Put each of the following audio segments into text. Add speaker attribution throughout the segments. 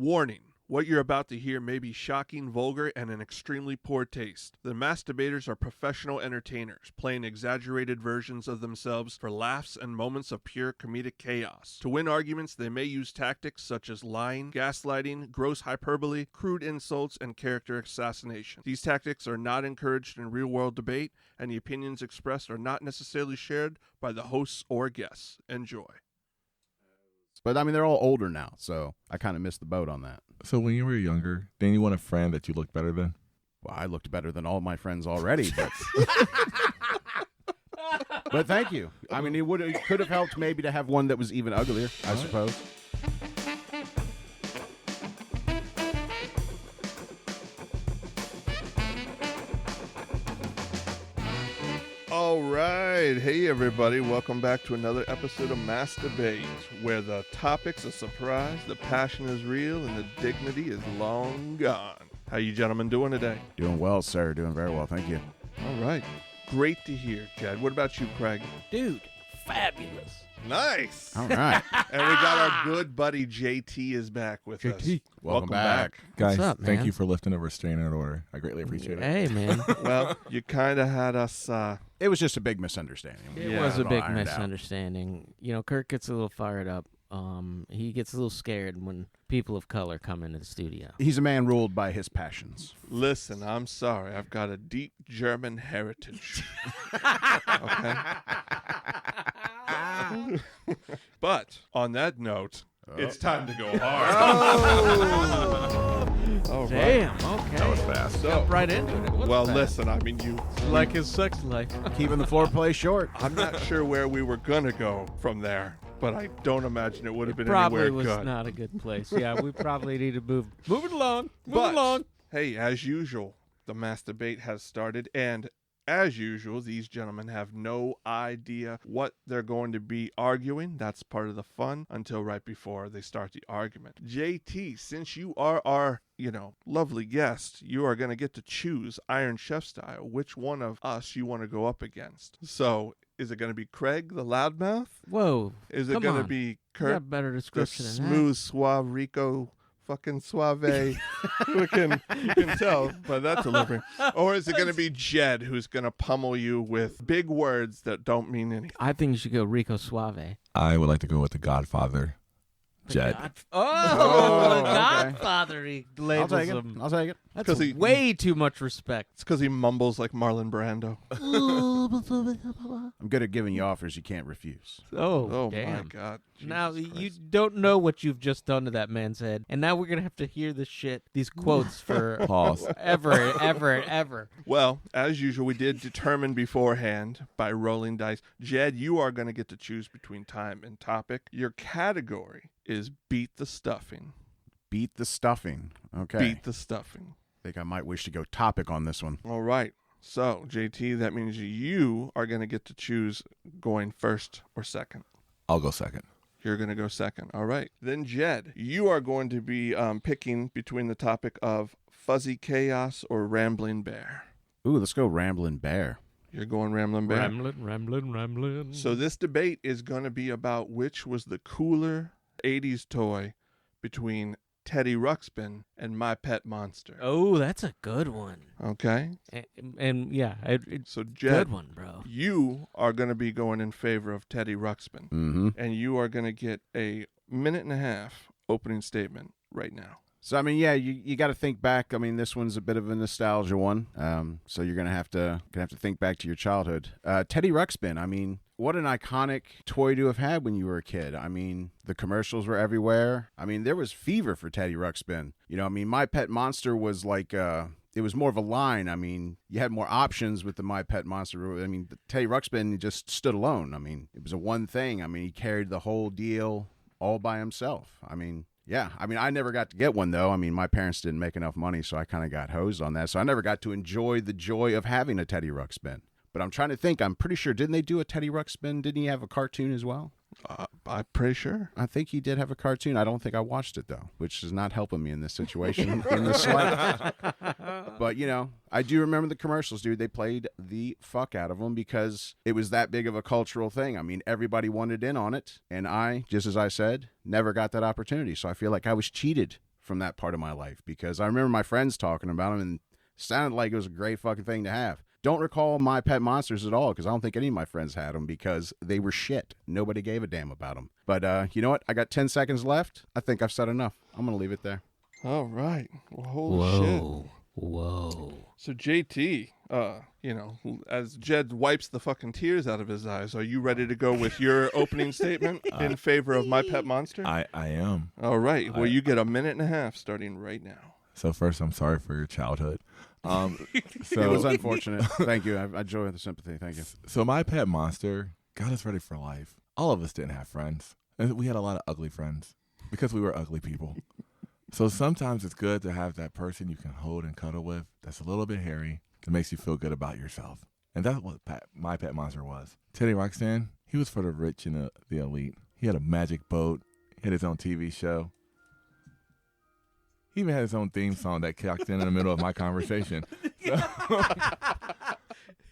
Speaker 1: Warning. What you're about to hear may be shocking, vulgar, and in extremely poor taste. The masturbators are professional entertainers, playing exaggerated versions of themselves for laughs and moments of pure comedic chaos. To win arguments, they may use tactics such as lying, gaslighting, gross hyperbole, crude insults, and character assassination. These tactics are not encouraged in real-world debate, and the opinions expressed are not necessarily shared by the hosts or guests. Enjoy.
Speaker 2: But, I mean, they're all older now, so I kind of missed the boat on that.
Speaker 3: So when you were younger, didn't you want a friend that you looked better than?
Speaker 2: Well, I looked better than all my friends already, but but thank you. I mean, it could have helped maybe to have one that was even uglier, I suppose.
Speaker 1: All right. Hey, everybody. Welcome back to another episode of Masturbate, where the topic's a surprise, the passion is real, and the dignity is long gone. How you gentlemen doing today?
Speaker 2: Doing well, sir. Doing very well. Thank you.
Speaker 1: All right. Great to hear, Jed. What about you, Kraig?
Speaker 4: Dude, fabulous.
Speaker 1: Nice.
Speaker 2: All right.
Speaker 1: And we got our good buddy JT is back with us.
Speaker 2: Welcome back.
Speaker 3: Guys,
Speaker 4: up, man?
Speaker 3: thank you for lifting a restraining order. I greatly appreciate it.
Speaker 4: Hey, man.
Speaker 1: Well, you kind of had us...
Speaker 2: It was just a big misunderstanding.
Speaker 4: It was a big misunderstanding. You know, Kirk gets a little fired up. He gets a little scared when people of color come into the studio.
Speaker 2: He's a man ruled by his passions.
Speaker 1: Listen, I'm sorry. I've got a deep German heritage. Okay? But on that note, it's time to go hard. All right.
Speaker 4: Damn, okay.
Speaker 3: That was fast.
Speaker 1: So,
Speaker 4: Right into it.
Speaker 1: well, listen, I mean,
Speaker 4: Like his sex life.
Speaker 2: Keeping the foreplay short.
Speaker 1: I'm not sure where we were going to go from there, but I don't imagine it would have been
Speaker 4: Probably
Speaker 1: anywhere
Speaker 4: was
Speaker 1: good.
Speaker 4: not a good place. Yeah, we probably need to move it along. Move
Speaker 1: But,
Speaker 4: it along.
Speaker 1: hey, as usual, the Masturbate has started, and as usual, these gentlemen have no idea what they're going to be arguing. That's part of the fun until right before they start the argument. JT, since you are our, lovely guest, you are going to get to choose Iron Chef style which one of us you want to go up against. So, is it going to be Kraig, the loudmouth?
Speaker 4: Whoa.
Speaker 1: Is it
Speaker 4: Come
Speaker 1: going to
Speaker 4: on.
Speaker 1: be
Speaker 4: You
Speaker 1: Kirk,
Speaker 4: got better
Speaker 1: the
Speaker 4: description than
Speaker 1: smooth, suave, Rico, fucking suave? You can tell by that delivery. Or is it going to be Jed, who's going to pummel you with big words that don't mean anything?
Speaker 4: I think you should go Rico Suave.
Speaker 3: I would like to go with the Godfather, Jed.
Speaker 4: The
Speaker 2: okay.
Speaker 4: Godfather, he labels
Speaker 2: I'll take it.
Speaker 4: him.
Speaker 2: I'll take it.
Speaker 4: That's
Speaker 1: 'Cause he-
Speaker 4: way too much respect.
Speaker 1: It's because he mumbles like Marlon Brando.
Speaker 2: I'm good at giving you offers you can't refuse.
Speaker 1: Oh,
Speaker 4: damn.
Speaker 1: my God.
Speaker 4: Now,
Speaker 1: Jesus
Speaker 4: you
Speaker 1: Christ.
Speaker 4: don't know what you've just done to that man's head. And now we're going to have to hear these quotes for
Speaker 3: Pause.
Speaker 4: ever.
Speaker 1: Well, as usual, we did determine beforehand by rolling dice. Jed, you are going to get to choose between time and topic. Your category is beat the stuffing.
Speaker 2: Beat the stuffing. Okay.
Speaker 1: Beat the stuffing.
Speaker 2: I think I might wish to go topic on this one.
Speaker 1: All right. So, JT, that means you are going to get to choose going first or second.
Speaker 3: I'll go second.
Speaker 1: You're going to go second. All right. Then, Jed, you are going to be picking between the topic of fuzzy chaos or rambling bear.
Speaker 2: Ooh, let's go Ramblin' Bear.
Speaker 1: You're going rambling bear?
Speaker 4: Rambling.
Speaker 1: So this debate is going to be about which was the cooler 80s toy between Teddy Ruxpin and My Pet Monster.
Speaker 4: Oh, that's a good one.
Speaker 1: Okay?
Speaker 4: And yeah, it's
Speaker 1: So,
Speaker 4: a
Speaker 1: Jed,
Speaker 4: good one, bro.
Speaker 1: you are going to be going in favor of Teddy Ruxpin.
Speaker 2: Mm-hmm.
Speaker 1: And you are going to get a minute and a half opening statement right now.
Speaker 2: So, I mean, yeah, you got to think back. I mean, this one's a bit of a nostalgia one. So you're gonna have to think back to your childhood. Teddy Ruxpin. I mean, what an iconic toy to have had when you were a kid. I mean, the commercials were everywhere. I mean, there was fever for Teddy Ruxpin. I mean, My Pet Monster was like it was more of a line. I mean, you had more options with the My Pet Monster. I mean, Teddy Ruxpin just stood alone. I mean, it was a one thing. I mean, he carried the whole deal all by himself. I mean. Yeah, I mean, I never got to get one, though. I mean, my parents didn't make enough money, so I kind of got hosed on that. So I never got to enjoy the joy of having a Teddy Ruxpin. But I'm trying to think. I'm pretty sure, didn't they do a Teddy Ruxpin? Didn't he have a cartoon as well?
Speaker 1: I'm pretty sure.
Speaker 2: I think he did have a cartoon. I don't think I watched it, though, which is not helping me in this situation in the slightest. But, I do remember the commercials, dude. They played the fuck out of them because it was that big of a cultural thing. I mean, everybody wanted in on it. And I, just as I said, never got that opportunity. So I feel like I was cheated from that part of my life because I remember my friends talking about them and it sounded like it was a great fucking thing to have. Don't recall my pet monsters at all because I don't think any of my friends had them because they were shit. Nobody gave a damn about them. But you know what? I got 10 seconds left. I think I've said enough. I'm going to leave it there.
Speaker 1: All right. Well, holy shit.
Speaker 4: Whoa.
Speaker 1: So JT, as Jed wipes the fucking tears out of his eyes, are you ready to go with your opening statement in favor of my pet monster?
Speaker 3: I am.
Speaker 1: All right. Well, you get a minute and a half starting right now.
Speaker 3: So first, I'm sorry for your childhood. So
Speaker 2: It was unfortunate. Thank you. I enjoy the sympathy. Thank you.
Speaker 3: So my pet monster got us ready for life. All of us didn't have friends. And we had a lot of ugly friends because we were ugly people. So sometimes it's good to have that person you can hold and cuddle with that's a little bit hairy that makes you feel good about yourself. And that's what my pet monster was. Teddy Ruxpin, he was for the rich and the elite. He had a magic boat. He had his own TV show. He even had his own theme song that kicked in the middle of my conversation. So,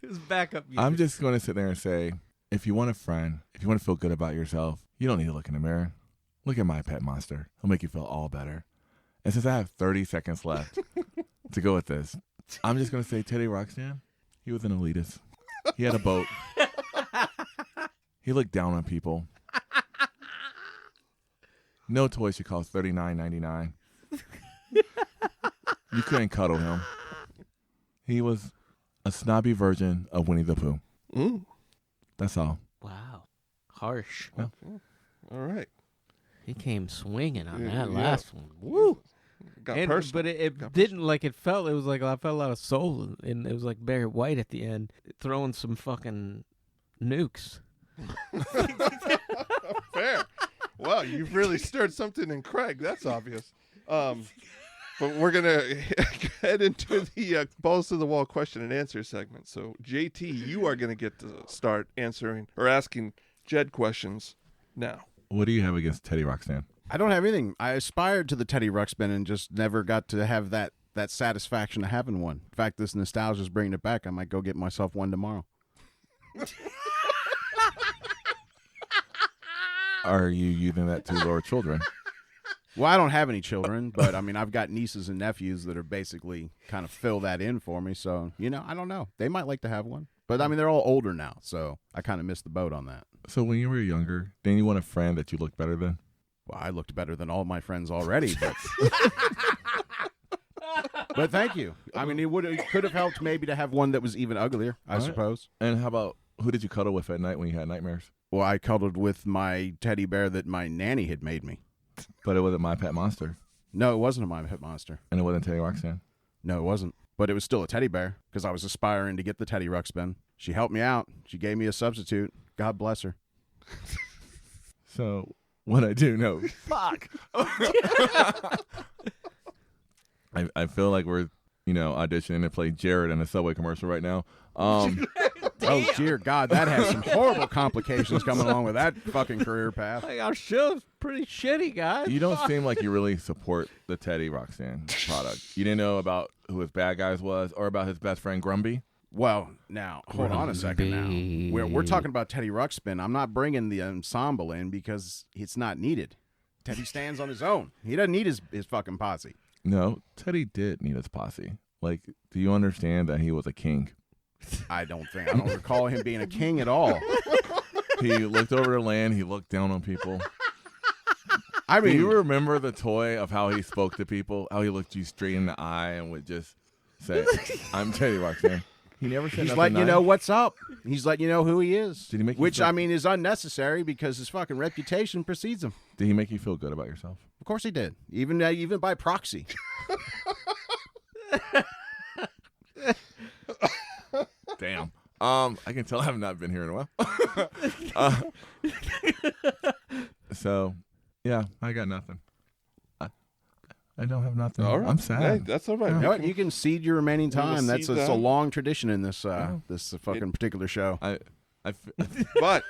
Speaker 4: It was backup music.
Speaker 3: I'm just going to sit there and say, if you want a friend, if you want to feel good about yourself, you don't need to look in the mirror. Look at my pet monster. He'll make you feel all better. And since I have 30 seconds left to go with this, I'm just going to say Teddy Ruxpin, he was an elitist. He had a boat. He looked down on people. No toy should cost $39.99. You couldn't cuddle him. He was a snobby version of Winnie the Pooh.
Speaker 1: Ooh.
Speaker 3: That's all.
Speaker 4: Wow. Harsh.
Speaker 3: Yeah.
Speaker 1: Okay. All right.
Speaker 4: He came swinging on
Speaker 1: Yeah,
Speaker 4: that
Speaker 1: yeah.
Speaker 4: last one. Woo!
Speaker 1: Got
Speaker 4: And,
Speaker 1: personal.
Speaker 4: but it
Speaker 1: Got
Speaker 4: didn't like it felt. It was like I felt a lot of soul, and it was like Barry White at the end throwing some fucking nukes.
Speaker 1: Fair. Wow, you've really stirred something in Craig. That's obvious. But we're going to head into the balls to the wall question and answer segment. So, JT, you are going to get to start answering or asking Jed questions now.
Speaker 3: What do you have against Teddy Ruxpin?
Speaker 2: I don't have anything. I aspired to the Teddy Ruxpin and just never got to have that satisfaction of having one. In fact, this nostalgia is bringing it back. I might go get myself one tomorrow.
Speaker 3: Are you using that to lure children?
Speaker 2: Well, I don't have any children, but I mean, I've got nieces and nephews that are basically kind of fill that in for me. So, I don't know. They might like to have one. But I mean, they're all older now, so I kind of missed the boat on that.
Speaker 3: So when you were younger, didn't you want a friend that you looked better than?
Speaker 2: Well, I looked better than all my friends already, but but thank you. I mean, it could have helped maybe to have one that was even uglier, I suppose.
Speaker 3: And how about, who did you cuddle with at night when you had nightmares?
Speaker 2: Well, I cuddled with my teddy bear that my nanny had made me.
Speaker 3: But it wasn't my pet monster.
Speaker 2: No, it wasn't a My Pet Monster.
Speaker 3: And it wasn't Teddy Ruxpin.
Speaker 2: No, it wasn't. But it was still a teddy bear because I was aspiring to get the Teddy Ruxpin. She helped me out. She gave me a substitute. God bless her.
Speaker 3: So what I do know, fuck. I feel like we're auditioning to play Jared in a Subway commercial right now.
Speaker 2: Oh dear God, that has some horrible complications coming along with that fucking career path.
Speaker 4: Like, our show's pretty shitty, guys.
Speaker 3: You don't seem like you really support the Teddy Ruxpin product. You didn't know about who his bad guys was or about his best friend Grumby?
Speaker 2: Well, now hold on a second. Now we're talking about Teddy Ruxpin. I'm not bringing the ensemble in because it's not needed. Teddy stands on his own. He doesn't need his fucking posse.
Speaker 3: No, Teddy did need his posse. Like, do you understand that he was a king?
Speaker 2: I don't recall him being a king at all.
Speaker 3: He looked over the land. He looked down on people.
Speaker 2: I mean,
Speaker 3: do you remember the toy of how he spoke to people? How he looked you straight in the eye and would just say, "I'm Teddy Ruxpin." He never said.
Speaker 2: He's letting you know what's up. He's letting you know who he is.
Speaker 3: Did he make you
Speaker 2: Which
Speaker 3: feel-
Speaker 2: I mean is unnecessary because his fucking reputation precedes him.
Speaker 3: Did he make you feel good about yourself?
Speaker 2: Of course he did. Even by proxy.
Speaker 3: Damn. I can tell I have not been here in a while. So, yeah, I got nothing. I don't have nothing.
Speaker 1: All right.
Speaker 3: I'm sad.
Speaker 1: Hey, that's all right.
Speaker 2: You know what? You can cede your remaining time. That's
Speaker 1: cede
Speaker 2: a
Speaker 1: down.
Speaker 2: long tradition in this this fucking particular show.
Speaker 1: But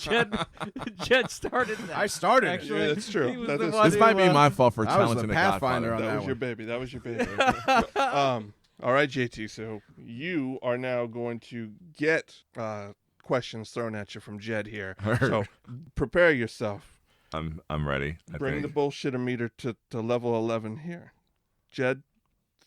Speaker 4: Jed started that.
Speaker 2: I started.
Speaker 4: Actually,
Speaker 1: Yeah, that's true.
Speaker 4: he was
Speaker 1: That
Speaker 4: the
Speaker 1: is-
Speaker 4: one
Speaker 3: This might
Speaker 4: who,
Speaker 3: be my fault for
Speaker 2: I was
Speaker 3: challenging
Speaker 2: the
Speaker 3: the
Speaker 2: Pathfinder
Speaker 3: Godfather.
Speaker 2: on
Speaker 1: that
Speaker 2: that
Speaker 1: was your
Speaker 2: one.
Speaker 1: baby. That was your baby. All right, JT. So you are now going to get questions thrown at you from Jed here.
Speaker 3: Heard.
Speaker 1: So prepare yourself.
Speaker 3: I'm ready.
Speaker 1: Bring the bullshit-o-meter to level 11 here. Jed,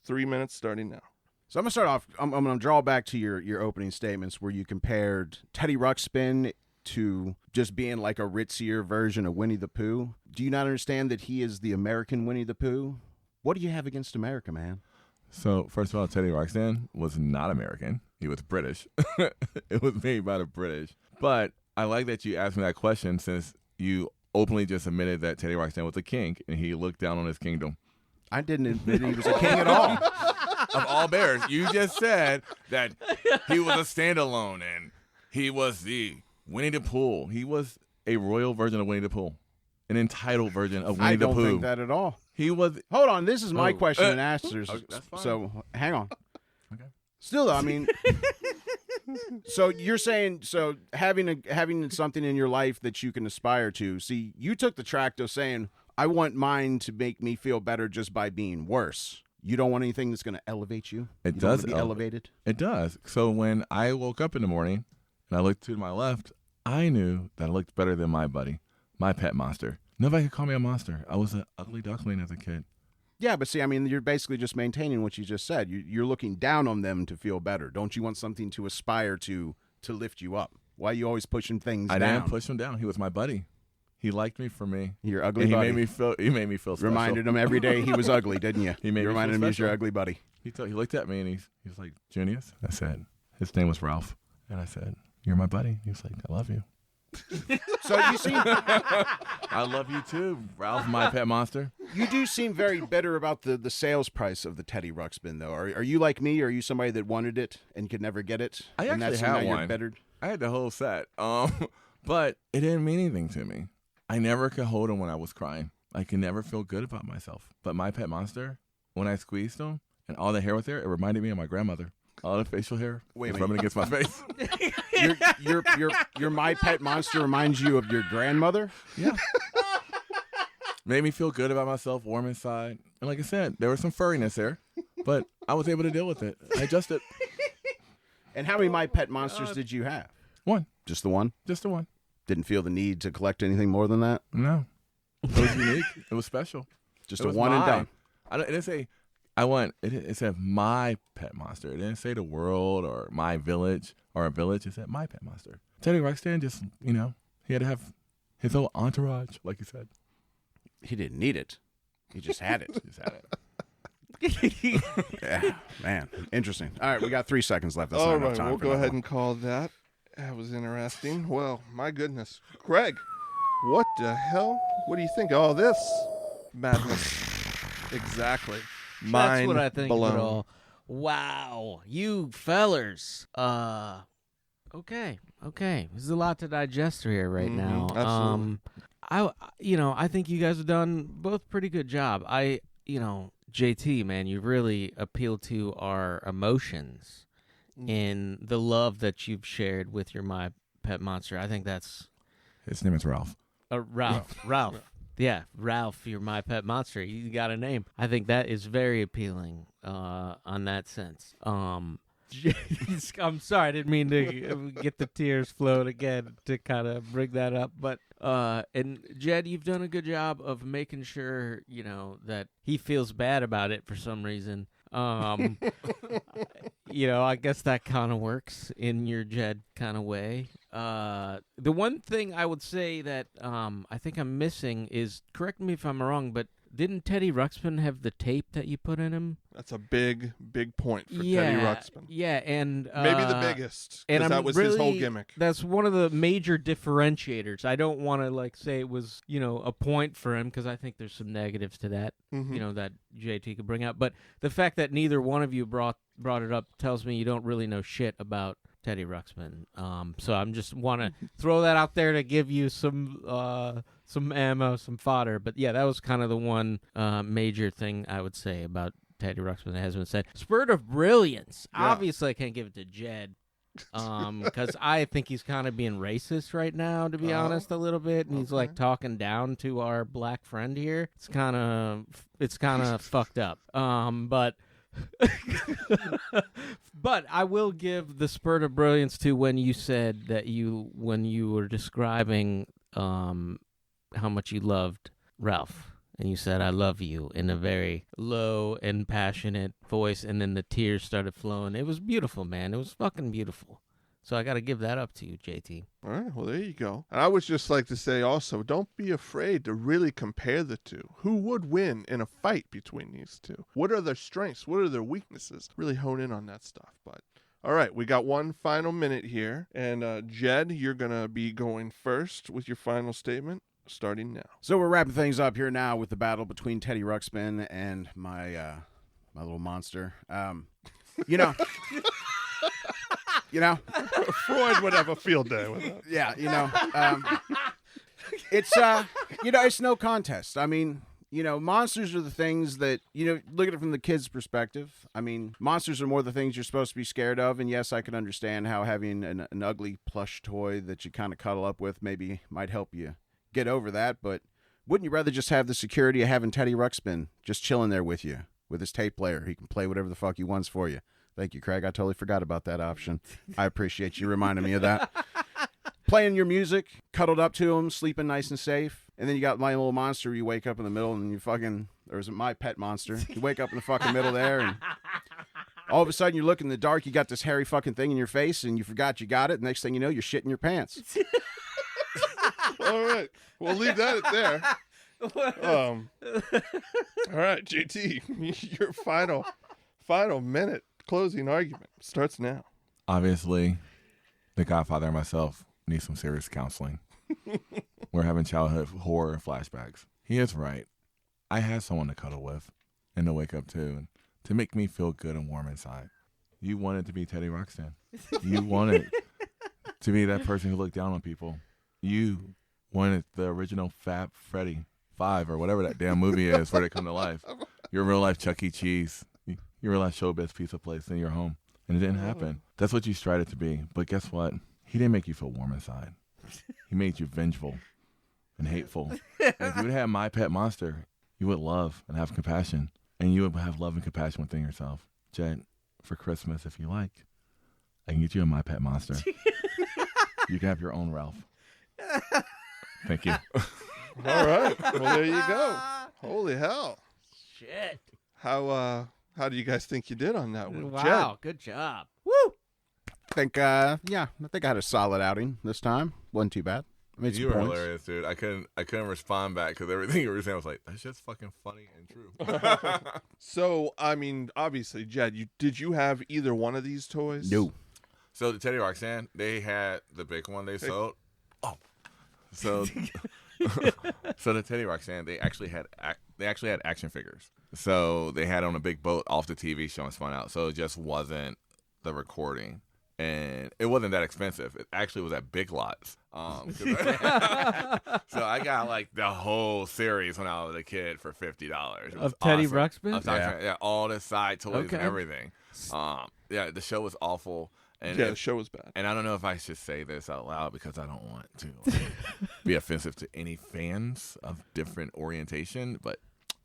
Speaker 1: 3 minutes starting now.
Speaker 2: So I'm going to start off, I'm going to draw back to your opening statements where you compared Teddy Ruxpin to just being like a ritzier version of Winnie the Pooh. Do you not understand that he is the American Winnie the Pooh? What do you have against America, man?
Speaker 3: So, first of all, Teddy Ruxpin was not American. He was British. It was made by the British. But I like that you asked me that question since you openly just admitted that Teddy Ruxpin was a king and he looked down on his kingdom.
Speaker 2: I didn't admit he was a king at all.
Speaker 3: Of all bears, you just said that he was a standalone and he was the Winnie the Pooh. He was a royal version of Winnie the Pooh, an entitled version of Winnie the Pooh.
Speaker 2: I don't think that at all.
Speaker 3: He was.
Speaker 2: Hold on, this is my question and answers.
Speaker 3: That's fine.
Speaker 2: So hang on.
Speaker 3: Okay.
Speaker 2: Still, though, I mean, so you're saying having something in your life that you can aspire to. See, you took the track of saying, I want mine to make me feel better just by being worse. You don't want anything that's going to elevate you?
Speaker 3: It
Speaker 2: you
Speaker 3: does
Speaker 2: be elevated?
Speaker 3: It does. So when I woke up in the morning and I looked to my left, I knew that I looked better than my buddy, my pet monster. Nobody could call me a monster. I was an ugly duckling as a kid.
Speaker 2: Yeah, but see, I mean, you're basically just maintaining what you just said. You're looking down on them to feel better. Don't you want something to aspire to lift you up? Why are you always pushing things down?
Speaker 3: I didn't push him down. He was my buddy. He liked me for me.
Speaker 2: Your ugly
Speaker 3: and
Speaker 2: buddy.
Speaker 3: He made me feel special.
Speaker 2: Reminded him every day he was ugly, didn't you?
Speaker 3: You
Speaker 2: reminded him he was your ugly buddy.
Speaker 3: He looked at me and he was like, Junius? I said, his name was Ralph. And I said, you're my buddy. He was like, I love you.
Speaker 2: So you seem...
Speaker 3: I love you too, Ralph, my pet monster.
Speaker 2: You do seem very bitter about the sales price of the Teddy Ruxpin, though. Are you like me? Are you somebody that wanted it and could never get it?
Speaker 3: I
Speaker 2: and
Speaker 3: actually
Speaker 2: that's
Speaker 3: had
Speaker 2: you're
Speaker 3: one.
Speaker 2: Bittered?
Speaker 3: I had the whole set. But it didn't mean anything to me. I never could hold him when I was crying. I could never feel good about myself. But my pet monster, when I squeezed him and all the hair was there, it reminded me of my grandmother. All the facial hair was rubbing against my face.
Speaker 2: Your my pet monster reminds you of your grandmother?
Speaker 3: Yeah. Made me feel good about myself, warm inside. And like I said, there was some furriness there, but I was able to deal with it. I adjusted.
Speaker 2: And how many my pet monsters did you have?
Speaker 3: One.
Speaker 2: Just the one?
Speaker 3: Just the one.
Speaker 2: Didn't feel the need to collect anything more than that?
Speaker 3: No. It was unique. It was special.
Speaker 2: Just a one and done.
Speaker 3: It didn't say I want it said my pet monster. It didn't say the world or my village or a village. It said my pet monster. Teddy Ruxpin just, he had to have his whole entourage, like you said.
Speaker 2: He didn't need it. He just had it. Yeah, man. Interesting. All right, we got 3 seconds left. That's
Speaker 1: All
Speaker 2: not enough
Speaker 1: right,
Speaker 2: time
Speaker 1: we'll
Speaker 2: for
Speaker 1: go
Speaker 2: that
Speaker 1: ahead
Speaker 2: one.
Speaker 1: and call that. That was interesting. Well, my goodness. Craig, what the hell? What do you think of all this madness? Exactly.
Speaker 4: That's what I think
Speaker 1: blown.
Speaker 4: of it all. Wow, you fellers. Okay. There's a lot to digest here right now.
Speaker 1: Absolutely.
Speaker 4: I think you guys have done both pretty good job. JT, man, you really appealed to our emotions in the love that you've shared with your my pet monster. I think that's
Speaker 3: His name is Ralph.
Speaker 4: Ralph. Yeah, Ralph, you're my pet monster. You got a name. I think that is very appealing on that sense. I'm sorry, I didn't mean to get the tears flowing again to kind of bring that up. But and Jed, you've done a good job of making sure, that he feels bad about it for some reason. I guess that kind of works in your Jed kind of way. The one thing I would say that I think I'm missing is, correct me if I'm wrong, but didn't Teddy Ruxpin have the tape that you put in him?
Speaker 1: That's a big point for Teddy Ruxpin.
Speaker 4: Yeah, and
Speaker 1: maybe the biggest, because that was his whole gimmick.
Speaker 4: That's one of the major differentiators. I don't want to say it was a point for him, because I think there's some negatives to that, that JT could bring out. But the fact that neither one of you brought it up tells me you don't really know shit about Teddy Ruxpin. So I'm just want to throw that out there to give you some ammo, some fodder. But yeah, that was kind of the one major thing I would say about Teddy Ruxpin that has been said. Spurt of brilliance. Yeah. Obviously, I can't give it to Jed. Because I think he's kind of being racist right now, to be honest, a little bit, and he's like talking down to our black friend here. It's kind of fucked up. But I will give the spurt of brilliance to when you said that when you were describing how much you loved Ralph. And you said, I love you, in a very low and passionate voice. And then the tears started flowing. It was beautiful, man. It was fucking beautiful. So I got to give that up to you, JT.
Speaker 1: All right, well, there you go. And I would just like to say also, don't be afraid to really compare the two. Who would win in a fight between these two? What are their strengths? What are their weaknesses? Really hone in on that stuff. But all right, we got one final minute here. And Jed, you're going to be going first with your final statement, starting now.
Speaker 2: So we're wrapping things up here now with the battle between Teddy Ruxpin and my little monster. You know...
Speaker 1: Freud would have a field day with that.
Speaker 2: Yeah, it's it's no contest. I mean, monsters are the things that, look at it from the kid's perspective. I mean, monsters are more the things you're supposed to be scared of. And yes, I can understand how having an ugly plush toy that you kind of cuddle up with maybe might help you get over that. But wouldn't you rather just have the security of having Teddy Ruxpin just chilling there with you with his tape player? He can play whatever the fuck he wants for you. Thank you, Craig. I totally forgot about that option. I appreciate you reminding me of that. Playing your music, cuddled up to him, sleeping nice and safe. And then you got my little monster. You wake up in the middle and or is it my pet monster? You wake up in the fucking middle there and all of a sudden you look in the dark, you got this hairy fucking thing in your face and you forgot you got it. Next thing you know, you're shitting your pants.
Speaker 1: All right. We'll leave that at there. All right, JT, your final minute. Closing argument starts now.
Speaker 3: Obviously, the Godfather and myself need some serious counseling. We're having childhood horror flashbacks. He is right. I had someone to cuddle with and to wake up to and to make me feel good and warm inside. You wanted to be Teddy Ruxpin. You wanted to be that person who looked down on people. You wanted the original Fab Freddy 5 or whatever that damn movie is where they come to life. Your real life Chuck E. Cheese. Your real life showbiz pizza place in your home. And it didn't happen. That's what you strided to be. But guess what? He didn't make you feel warm inside. He made you vengeful and hateful. And if you would have my pet monster, you would love and have compassion. And you would have love and compassion within yourself. Jed, for Christmas, if you like, I can get you a my pet monster. You can have your own Ralph. Thank you.
Speaker 1: All right. Well, there you go. Holy hell.
Speaker 4: Shit.
Speaker 1: How do you guys think you did on that one?
Speaker 4: Wow,
Speaker 1: Jed?
Speaker 4: good job. Woo!
Speaker 2: I think I had a solid outing this time. Wasn't too bad. I made some
Speaker 3: You were
Speaker 2: points.
Speaker 3: hilarious, dude. I couldn't respond back because everything you were saying was like, that's just fucking funny and true.
Speaker 1: So, I mean, obviously, Jed, did you have either one of these toys?
Speaker 2: No.
Speaker 3: So the Teddy Ruxpin, they had the big one they sold. Oh, so so the Teddy Ruxpin, they actually had action figures. So they had on a big boat off the TV show and spun out. So it just wasn't the recording. And it wasn't that expensive. It actually was at Big Lots. So I got like the whole series when I was a kid for $50.
Speaker 4: Of Teddy Ruxpin?
Speaker 3: Yeah, all the side toys
Speaker 4: Okay.
Speaker 3: and everything. Yeah, the show was awful. And
Speaker 1: Yeah, the show was bad.
Speaker 3: and I don't know if I should say this out loud because I don't want to be offensive to any fans of different orientation, but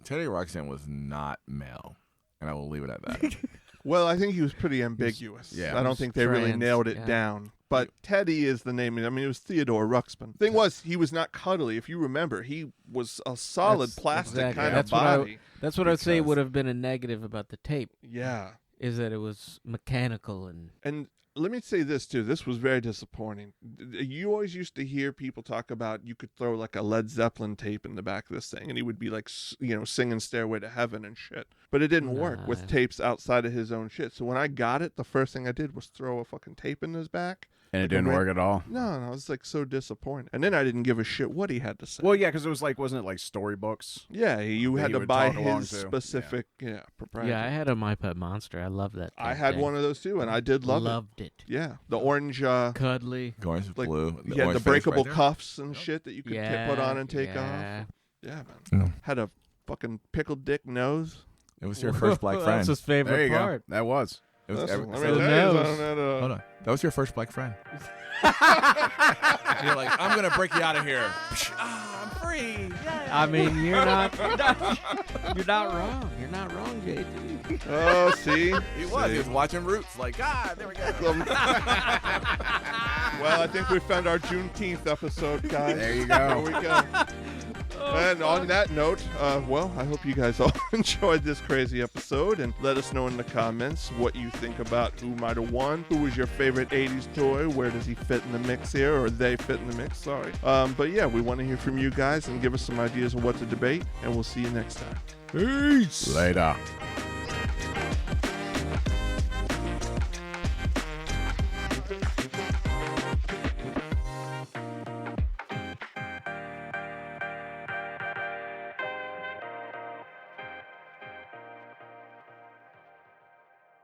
Speaker 3: Teddy Ruxpin was not male, and I will leave it at that.
Speaker 1: Well, I think he was pretty ambiguous.
Speaker 2: Yeah.
Speaker 1: I don't think they really
Speaker 4: Trans,
Speaker 1: nailed it
Speaker 4: yeah.
Speaker 1: down. But Teddy is the name. I mean, it was Theodore Ruxpin. Thing was, he was not cuddly. If you remember, he was a solid
Speaker 4: That's
Speaker 1: plastic
Speaker 4: exactly-
Speaker 1: kind
Speaker 4: that's
Speaker 1: of
Speaker 4: what I-
Speaker 1: body.
Speaker 4: That's what I'd say
Speaker 3: Because-
Speaker 4: would have been a negative about the tape,
Speaker 1: Yeah.
Speaker 4: is that it was mechanical and...
Speaker 1: And let me say this, too. This was very disappointing. You always used to hear people talk about you could throw like a Led Zeppelin tape in the back of this thing, and he would be like, singing Stairway to Heaven and shit. But it didn't work with
Speaker 4: Nah.
Speaker 1: tapes outside of his own shit. So when I got it, the first thing I did was throw a fucking tape in his back.
Speaker 2: And it didn't work at all.
Speaker 1: No, I was like so disappointed. And then I didn't give a shit what he had to say.
Speaker 2: Well, yeah, because it was like, wasn't it like storybooks?
Speaker 1: Yeah, you
Speaker 2: that
Speaker 1: had
Speaker 2: you
Speaker 1: to
Speaker 2: would
Speaker 1: buy
Speaker 2: talk along
Speaker 1: his
Speaker 2: to.
Speaker 1: specific, proprietary.
Speaker 4: Yeah, I had a My Pet Monster. I love that.
Speaker 1: I had one of those too, and I did love
Speaker 4: Loved it.
Speaker 1: Yeah, the orange,
Speaker 4: Cuddly.
Speaker 3: Orange,
Speaker 1: like,
Speaker 3: blue.
Speaker 1: you had the
Speaker 3: orange face
Speaker 1: breakable
Speaker 3: right there.
Speaker 1: cuffs and shit that you could
Speaker 4: Yeah.
Speaker 1: put on and take
Speaker 4: yeah.
Speaker 1: off. Yeah, man.
Speaker 3: No.
Speaker 1: Had a fucking pickled dick nose.
Speaker 3: It was your first black friend.
Speaker 4: That's his
Speaker 2: There
Speaker 4: favorite
Speaker 2: you
Speaker 4: part.
Speaker 2: go. That was.
Speaker 3: It was
Speaker 1: That's-
Speaker 3: every,
Speaker 1: I
Speaker 3: so-
Speaker 1: mean,
Speaker 4: Who
Speaker 1: that is
Speaker 4: knows?
Speaker 1: on that,
Speaker 3: hold on. That was your first black friend. You're like, I'm gonna break you out of here. I'm free.
Speaker 4: I mean, you're not wrong. You're not wrong, JT.
Speaker 1: Oh, see?
Speaker 3: He was.
Speaker 1: See?
Speaker 3: He was watching Roots. Like, there we go.
Speaker 1: Well, I think we found our Juneteenth episode, guys.
Speaker 2: There you go.
Speaker 1: There we go. And on that note, well, I hope you guys all enjoyed this crazy episode, and let us know in the comments what you think about who might have won. Who was your favorite 80s toy? Where does he fit in the mix here, or they fit in the mix? Sorry. But yeah, we want to hear from you guys and give us some ideas on what to debate, and we'll see you next time.
Speaker 2: Peace. Later.